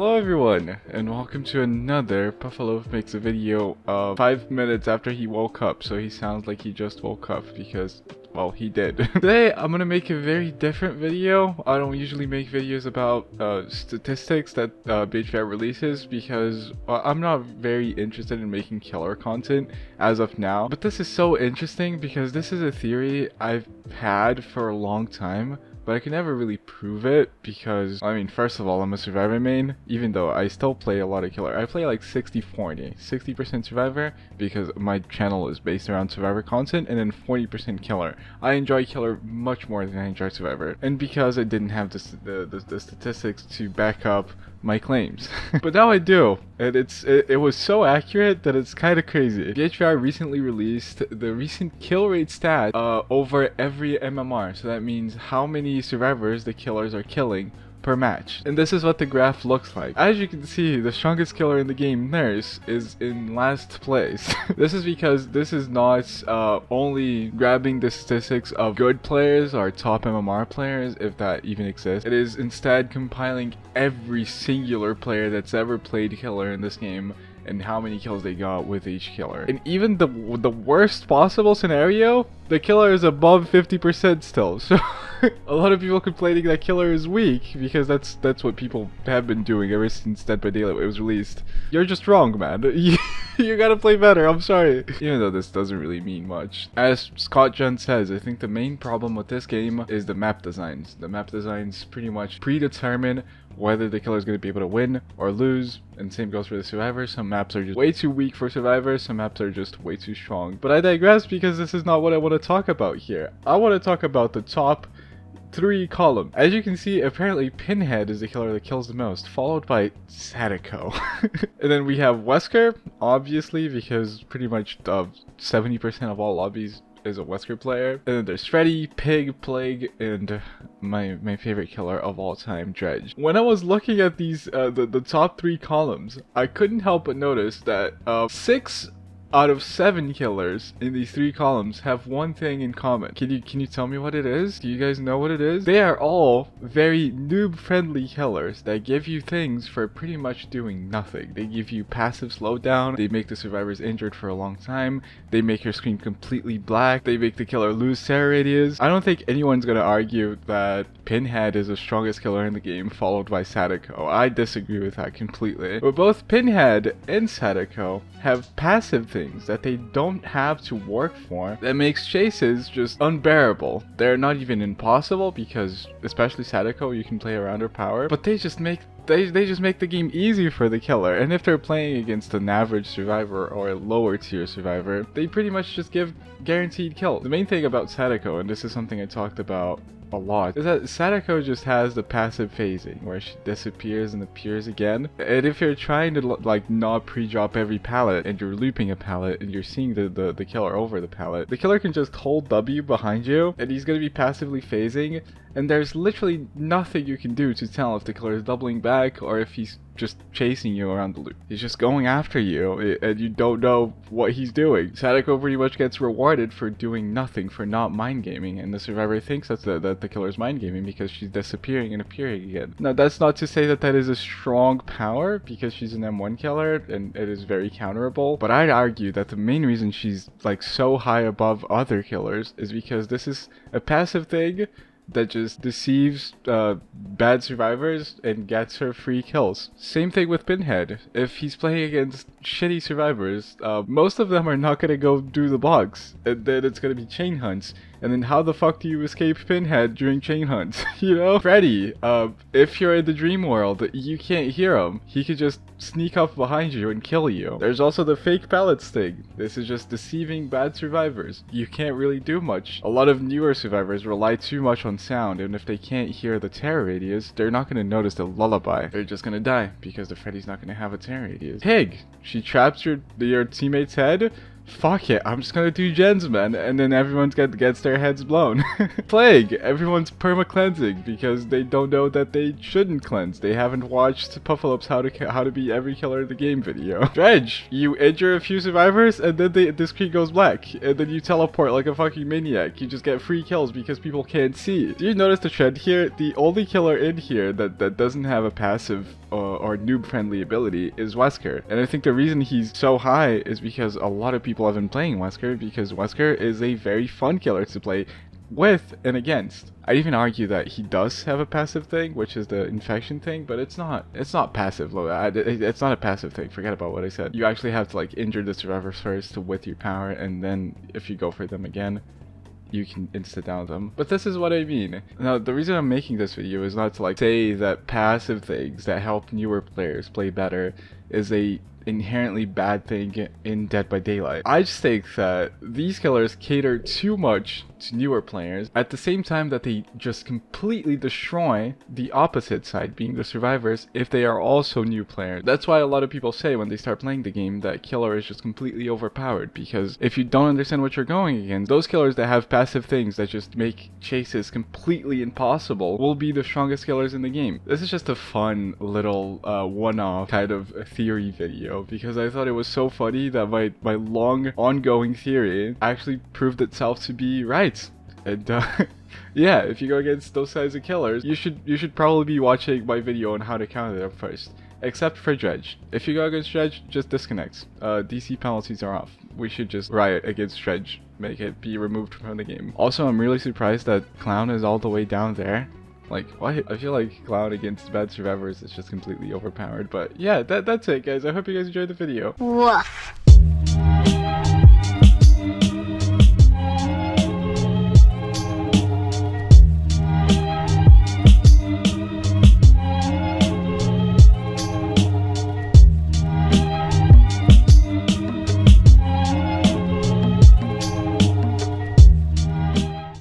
Hello everyone, and welcome to another Buffalo Makes a video 5 minutes after he woke up, so he sounds like he just woke up because, well, he did. Today I'm gonna make a very different video. I don't usually make videos about statistics that thejrm releases because I'm not very interested in making killer content as of now. But this is so interesting because this is a theory I've had for a long time, but I can never really prove it because, I mean, first of all, I'm a survivor main, even though I still play a lot of killer. I play like 60-40, 60% survivor because my channel is based around survivor content, and then 40% killer. I enjoy killer much more than I enjoy survivor, and because I didn't have the statistics to back up my claims. But now I do, and it was so accurate that it's kind of crazy. thejrm recently released the recent kill rate stat over every MMR, so that means how many survivors the killers are killing per match. And this is what the graph looks like. As you can see, the strongest killer in the game, Nerf, is in last place. This is because this is not only grabbing the statistics of good players or top MMR players, if that even exists. It is instead compiling every singular player that's ever played killer in this game and how many kills they got with each killer. And even the worst possible scenario, the killer is above 50% still. So a lot of people complaining that killer is weak because that's what people have been doing ever since Dead by Daylight was released. You're just wrong, man. You gotta play better, I'm sorry. Even though this doesn't really mean much. As Scott John says, I think the main problem with this game is the map designs. The map designs pretty much predetermine whether the killer is going to be able to win or lose, and same goes for the survivor. Some maps are just way too weak for survivors, some maps are just way too strong. But I digress because this is not what I want to talk about here. I want to talk about the top 3 column. As you can see, apparently Pinhead is the killer that kills the most, followed by Sadako. And then we have Wesker, obviously, because pretty much 70% of all lobbies is a Wesker player. And then there's Freddy, Pig, Plague, and my favorite killer of all time, Dredge. When I was looking at these the top 3 columns, I couldn't help but notice that 6 out of 7 killers in these 3 columns have one thing in common. Can you tell me what it is? Do you guys know what it is? They are all very noob-friendly killers that give you things for pretty much doing nothing. They give you passive slowdown, they make the survivors injured for a long time, they make your screen completely black, they make the killer lose terror radius. I don't think anyone's gonna argue that Pinhead is the strongest killer in the game, followed by Sadako. I disagree with that completely. But both Pinhead and Sadako have passive things that they don't have to work for that makes chases just unbearable. They're not even impossible because, especially Sadako, you can play around her power, but they just make the game easy for the killer. And if they're playing against an average survivor or a lower tier survivor, they pretty much just give guaranteed kills. The main thing about Sadako, and this is something I talked about a lot, is that Sadako just has the passive phasing where she disappears and appears again. And if you're trying to like not pre-drop every pallet and you're looping a pallet and you're seeing the killer over the pallet, the killer can just hold W behind you and he's going to be passively phasing, and there's literally nothing you can do to tell if the killer is doubling back or if he's just chasing you around the loop. He's just going after you and you don't know what he's doing. Sadako pretty much gets rewarded for doing nothing, for not mind gaming, and the survivor thinks that the killer's mind gaming because she's disappearing and appearing again. Now that's not to say that is a strong power because she's an M1 killer and it is very counterable, but I'd argue that the main reason she's like so high above other killers is because this is a passive thing that just deceives bad survivors and gets her free kills. Same thing with Pinhead. If he's playing against shitty survivors, most of them are not gonna go do the box, and then it's gonna be chain hunts. And then how the fuck do you escape Pinhead during chain hunts? You know? Freddy, if you're in the dream world, you can't hear him. He could just sneak up behind you and kill you. There's also the fake pellets thing. This is just deceiving bad survivors. You can't really do much. A lot of newer survivors rely too much on sound, and if they can't hear the terror radius, they're not gonna notice the lullaby. They're just gonna die because the Freddy's not gonna have a terror radius. Pig! She traps your teammate's head, fuck it, I'm just gonna do gens, man, and then everyone gets their heads blown. Plague, everyone's perma-cleansing because they don't know that they shouldn't cleanse. They haven't watched Puffalope's how to beat every killer in the game video. Dredge, you injure a few survivors and then the screen goes black, and then you teleport like a fucking maniac. You just get free kills because people can't see. Do you notice the trend here? The only killer in here that doesn't have a passive or noob-friendly ability is Wesker. And I think the reason he's so high is because a lot of people have been playing Wesker, because Wesker is a very fun killer to play with and against. I'd even argue that he does have a passive thing, which is the infection thing, but it's not passive. It's not a passive thing. Forget about what I said. You actually have to like injure the survivors first with your power, and then if you go for them again, you can insta-down them. But this is what I mean. Now, the reason I'm making this video is not to like say that passive things that help newer players play better is a inherently bad thing in Dead by Daylight. I just think that these killers cater too much to newer players at the same time that they just completely destroy the opposite side, being the survivors, if they are also new players. That's why a lot of people say when they start playing the game that killer is just completely overpowered, because if you don't understand what you're going against, those killers that have passive things that just make chases completely impossible will be the strongest killers in the game. This is just a fun little one-off kind of theory video, because I thought it was so funny that my long ongoing theory actually proved itself to be right. And yeah, if you go against those kinds of killers, you should probably be watching my video on how to counter them first. Except for Dredge. If you go against Dredge, just disconnect. DC penalties are off. We should just riot against Dredge. Make it be removed from the game. Also, I'm really surprised that Clown is all the way down there. Like, what? I feel like Clown against bad survivors is just completely overpowered. But yeah, that's it, guys. I hope you guys enjoyed the video. Woof.